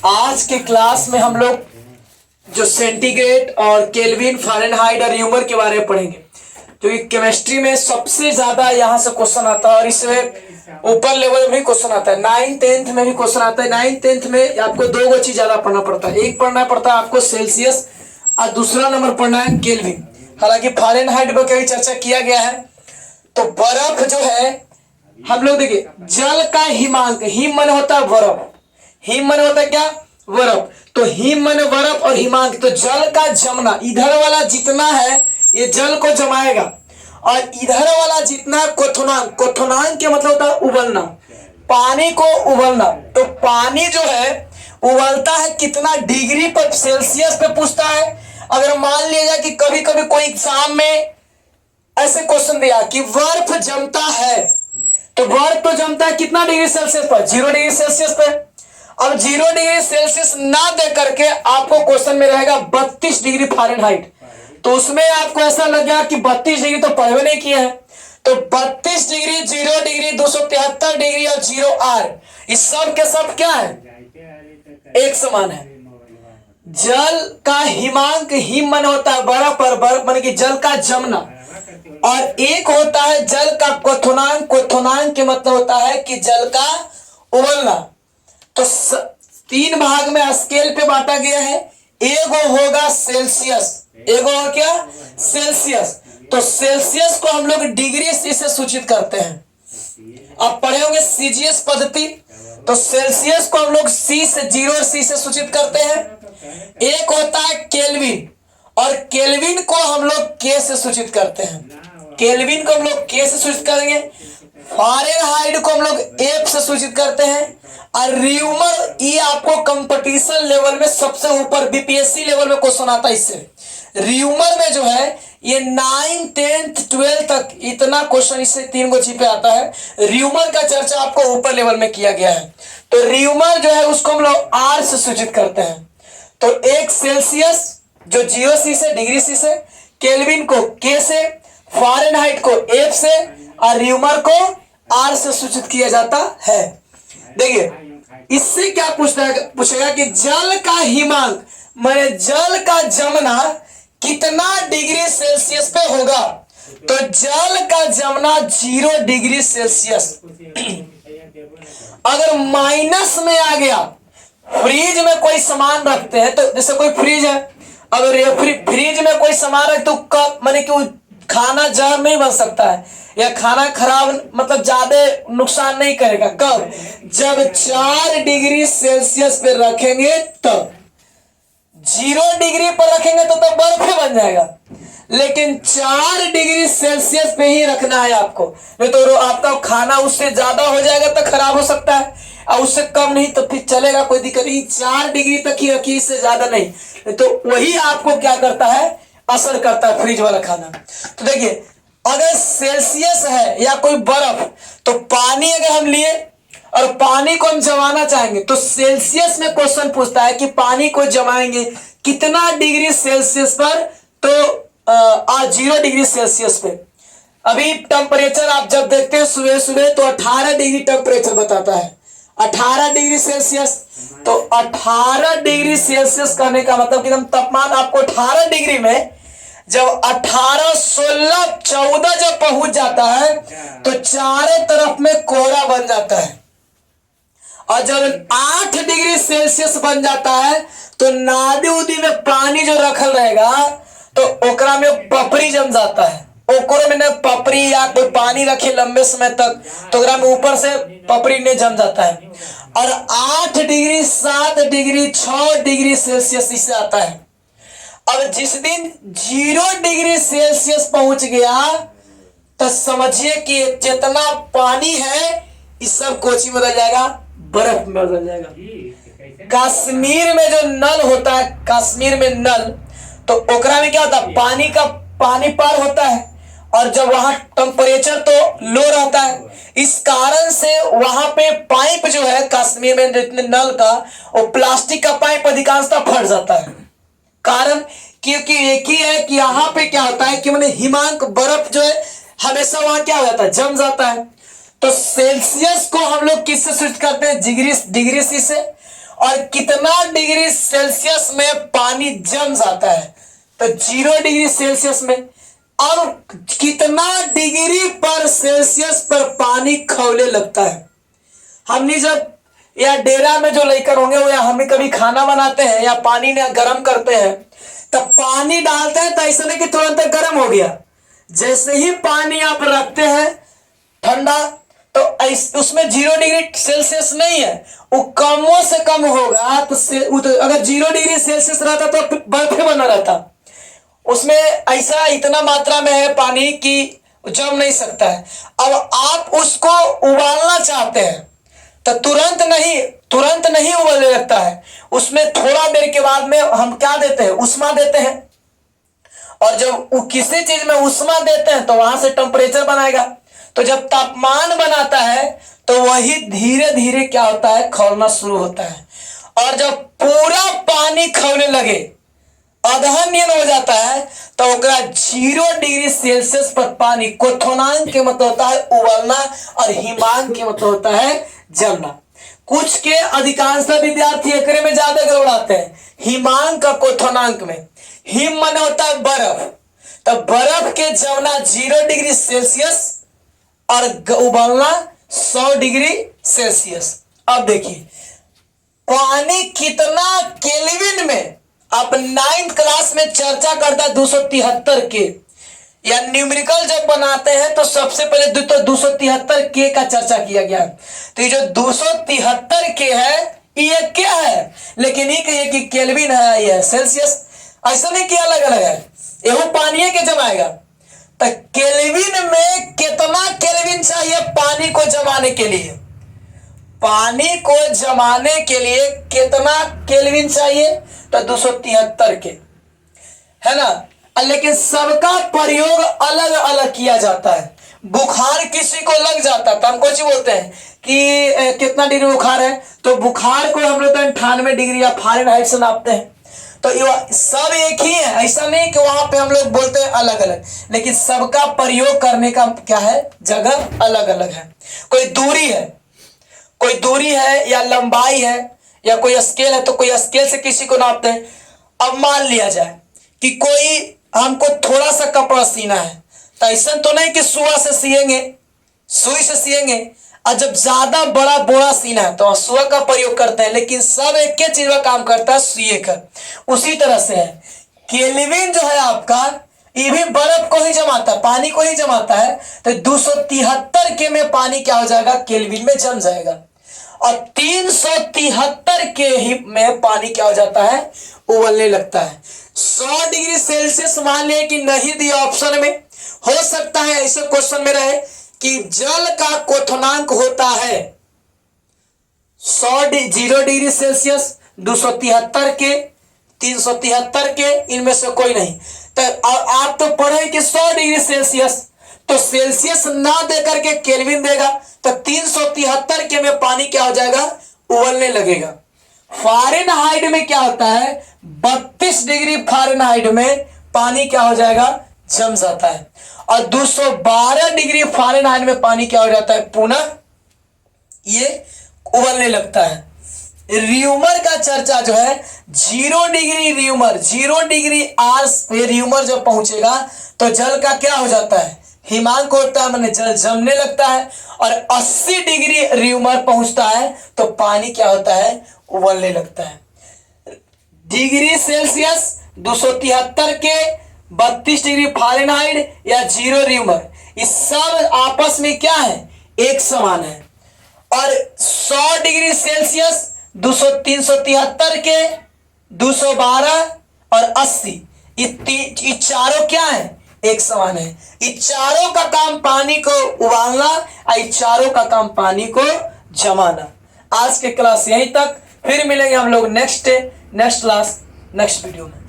आज के क्लास में हम लोग जो सेंटीग्रेड और केल्विन, फारेनहाइट और र्यूमर के बारे में पढ़ेंगे, जो कि केमिस्ट्री में सबसे ज्यादा यहाँ से क्वेश्चन आता है और इसमें ऊपर लेवल में भी क्वेश्चन आता है। 9th 10th में भी क्वेश्चन आता है। 9th 10th में आपको दो चीज ज्यादा पढ़ना पड़ता है। एक पढ़ना पड़ता है आपको सेल्सियस और दूसरा नंबर पढ़ना है केल्विन। हालांकि फारेनहाइट पर कभी चर्चा किया गया है। तो बर्फ जो है, हम लोग देखिए, जल का हिमांक, हिम मन होता है बर्फ, हिम मन होता है क्या, बर्फ। तो हिम मन बर्फ और हिमांक, तो जल का जमना, इधर वाला जितना है ये जल को जमाएगा और इधर वाला जितना क्वथनांक, क्वथनांक के मतलब होता है उबलना, पानी को उबलना। तो पानी जो है उबलता है कितना डिग्री पर, सेल्सियस पे पूछता है। अगर मान लिया जाए कि कभी कभी कोई एग्जाम में ऐसे क्वेश्चन दिया कि बर्फ जमता है, तो बर्फ तो जमता है कितना डिग्री सेल्सियस पर, 0 डिग्री सेल्सियस पे। अब 0 डिग्री सेल्सियस ना दे करके आपको क्वेश्चन में रहेगा 32 डिग्री फारेनहाइट, तो उसमें आपको ऐसा लग गया कि 32 डिग्री तो पढ़वे नहीं किया है। तो 32 डिग्री, 0 डिग्री, 273 डिग्री और 0 आर, इस सब के सब क्या है, एक समान है। जल का हिमांक, हिम मन होता है बर्फ पर, बर्फ मन की जल का जमना, और एक होता है जल का क्वथनांक, क्वथनांक के मतलब होता है कि जल का उबलना। तो 3 भाग में स्केल पे बांटा गया है। एगो होगा सेल्सियस, एगो हो क्या, सेल्सियस। तो सेल्सियस को हम लोग डिग्री से सूचित करते हैं। आप पढ़े होंगे सीजीएस पद्धति, तो सेल्सियस को हम लोग सी से, 0 और सी से सूचित करते हैं। एक होता है केल्विन, और केल्विन को हम लोग के से सूचित करते हैं। केल्विन को हम लोग के से सूचित करेंगे। फारेनहाइट को हम लोग एफ से सूचित करते हैं। और र्यूमर, ये आपको कंपटीशन लेवल में सबसे ऊपर बीपीएससी लेवल में क्वेश्चन आता है इससे। र्यूमर में जो है ये 9th 10th 12th तक इतना क्वेश्चन इससे 3 गो पे आता है। र्यूमर का चर्चा आपको ऊपर लेवल में किया गया है। तो र्यूमर जो है उसको हम लोग आर से सूचित करते हैं। तो एक सेल्सियस जो 0 सी से, डिग्री सी से, केल्विन को के से, फारेनहाइट को एफ से और र्यूमर को आर से सूचित किया जाता है। देखिए इससे क्या पूछेगा कि जल का हिमांक माने जल का जमना कितना डिग्री सेल्सियस पे होगा। तो जल का जमना 0 डिग्री सेल्सियस। अगर माइनस में आ गया, फ्रीज में कोई सामान रखते हैं, तो जैसे कोई फ्रीज है, अगर फ्रीज में कोई सामान रख तो कब माने कि खाना जहर नहीं बन सकता है या खाना खराब मतलब ज्यादा नुकसान नहीं करेगा। कब, जब 4 डिग्री सेल्सियस पे रखेंगे तब। 0 डिग्री पर रखेंगे तो बर्फ ही बन जाएगा, लेकिन 4 डिग्री सेल्सियस पे ही रखना है आपको, नहीं तो आपका खाना उससे ज्यादा हो जाएगा तो खराब हो सकता है, और उससे कम नहीं तो फिर चलेगा, कोई दिक्कत नहीं। 4 डिग्री तक ही रखिए, इससे ज्यादा नहीं, तो वही आपको क्या करता है, असर करता है फ्रिज वाला खाना। तो देखिए अगर सेल्सियस है या कोई बर्फ, तो पानी अगर हम लिए और पानी को हम जमाना चाहेंगे, तो सेल्सियस में क्वेश्चन पूछता है कि पानी को जमाएंगे कितना डिग्री सेल्सियस पर, तो 0 डिग्री सेल्सियस पे। अभी टेम्परेचर आप जब देखते हैं सुबह सुबह तो 18 डिग्री टेम्परेचर बताता है, 18 डिग्री सेल्सियस। तो 18 डिग्री सेल्सियस करने का मतलब कि तापमान आपको 18 डिग्री में जब 18, 16, 14 जब पहुंच जाता है तो चारों तरफ में कोहरा बन जाता है। और जब 8 डिग्री सेल्सियस बन जाता है तो नादी उदी में पानी जो रखल रहेगा तो ओकरा में पपरी जम जाता है। ओकरो में न पपरी या कोई पानी रखे लंबे समय तक तो ओकरा में ऊपर से पपरी ने जम जाता है। और 8 डिग्री, 7 डिग्री, 6 डिग्री सेल्सियस इससे आता है। अब जिस दिन 0 डिग्री सेल्सियस पहुंच गया तो समझिए कि जितना पानी है इस सब कोची बदल जाएगा, बर्फ में बदल जाएगा। कश्मीर में जो नल होता है, कश्मीर में नल, तो ओकरा में क्या होता है, पानी पार होता है, और जब वहां टेम्परेचर तो लो रहता है, इस कारण से वहां पे पाइप जो है कश्मीर में जितने नल का, वो प्लास्टिक का पाइप अधिकांशतः फट जाता है। कारण क्योंकि एक ही है कि यहाँ पे क्या होता है कि मैंने हिमांक, बर्फ जो है हमेशा वहां क्या हो जाता है, जम जाता है। तो सेल्सियस को हम लोग किससे सूचित करते हैं, डिग्री सी से, और कितना डिग्री सेल्सियस में पानी जम जाता है, तो 0 डिग्री सेल्सियस में। और कितना डिग्री पर सेल्सियस पर पानी खौले लगता है। हमने जब या डेरा में जो लेकर होंगे वो, या हमें कभी खाना बनाते हैं या पानी ने गर्म करते हैं, तब पानी डालते हैं तो ऐसा नहीं कि तुरंत गर्म हो गया। जैसे ही पानी आप रखते हैं ठंडा, तो उसमें 0 डिग्री सेल्सियस नहीं है, वो कमों से कम होगा। तो अगर 0 डिग्री सेल्सियस रहता तो बर्फ बना रहता। उसमें ऐसा इतना मात्रा में है पानी कि जम नहीं सकता है। अब आप उसको उबालना चाहते हैं तो तुरंत नहीं उबलने लगता है। उसमें थोड़ा देर के बाद में हम क्या देते हैं, उष्मा देते हैं। और जब किसी चीज में उष्मा देते हैं तो वहां से टेम्परेचर बनाएगा। तो जब तापमान बनाता है तो वही धीरे धीरे क्या होता है, खौलना शुरू होता है। और जब पूरा पानी खौलने लगे, अदहन हो जाता है, तो 0 डिग्री सेल्सियस पर पानी, क्वथनांक के मतलब होता है उबलना और हिमांक के मतलब होता है जलना। कुछ के अधिकांश विद्यार्थी एकरे में ज्यादा गड़बड़ाते हैं, हिमांक का क्वथनांक में। हिम माने होता है बर्फ, तो बर्फ के जमना 0 डिग्री सेल्सियस और उबलना 100 डिग्री सेल्सियस। अब देखिए पानी कितना केल्विन में, आप 9th क्लास में चर्चा करता है 273 के, या न्यूमेरिकल जब बनाते हैं तो सबसे पहले 273 के का चर्चा किया गया। तो ये जो 273 के है ये क्या है, लेकिन ये कहिए कि केल्विन है, ये सेल्सियस। ऐसा नहीं कि अलग अलग है, यह पानी के जमाएगा। तो केल्विन में कितना केल्विन चाहिए पानी को जमाने के लिए, पानी को जमाने के लिए कितना केल्विन चाहिए, तो 273 के, है ना। लेकिन सबका प्रयोग अलग अलग किया जाता है। बुखार किसी को लग जाता है तो हम कुछ बोलते हैं कि कितना डिग्री बुखार है, तो बुखार को हम लोग 98 डिग्री या फ़ारेनहाइट से नापते हैं। तो ये सब एक ही है, ऐसा नहीं कि वहां पे हम लोग बोलते हैं अलग अलग, लेकिन सबका प्रयोग करने का क्या है, जगह अलग अलग है। कोई दूरी है या लंबाई है या कोई स्केल है, तो कोई स्केल से किसी को नापते हैं। अब मान लिया जाए कि कोई हमको थोड़ा सा कपड़ा सीना है, तो ऐसा तो नहीं कि सुई से सिएंगे। और जब ज्यादा बड़ा बोरा सीना है तो सुई का प्रयोग करते हैं, लेकिन सब एक ही चीज का काम करता है, सुई का। उसी तरह से है केल्विन जो है आपका, ये भी बर्फ को ही जमाता है, पानी को ही जमाता है। तो 273 के में पानी क्या हो जाएगा, केल्विन में जम जाएगा। और 373 के ही में पानी क्या हो जाता है, उबलने लगता है। 100 डिग्री सेल्सियस मान लिया कि नहीं दिया ऑप्शन में, हो सकता है ऐसे क्वेश्चन में रहे कि जल का क्वथनांक होता है 0 डिग्री सेल्सियस, 273 के, 373 के, इनमें से कोई नहीं। तो आप तो पढ़े कि 100 डिग्री सेल्सियस, तो सेल्सियस ना देकर के केल्विन देगा, तो 373 के में पानी क्या हो जाएगा, उबलने लगेगा। फ़ारेनहाइट में क्या होता है, 32 डिग्री फ़ारेनहाइट में पानी क्या हो जाएगा, जम जाता है। और 212 डिग्री फ़ारेनहाइट में पानी क्या हो जाता है, पुनः ये उबलने लगता है। र्यूमर का चर्चा जो है, 0 डिग्री र्यूमर, 0 डिग्री आर्स र्यूमर जब पहुंचेगा तो जल का क्या हो जाता है, हिमांक होता है, माने जल जमने लगता है। और 80 डिग्री र्यूमर पहुंचता है तो पानी क्या होता है, उबलने लगता है। डिग्री सेल्सियस 273 के, 32 डिग्री फ़ारेनहाइट या 0 र्यूमर, इस सब आपस में क्या है, एक समान है। और 100 डिग्री सेल्सियस 373 के, 212 और 80, ये चारों क्या है, एक समान है। ये चारों का काम पानी को उबालना और ये चारों का काम पानी को जमाना। आज के क्लास यहीं तक, फिर मिलेंगे हम लोग नेक्स्ट क्लास नेक्स्ट वीडियो में।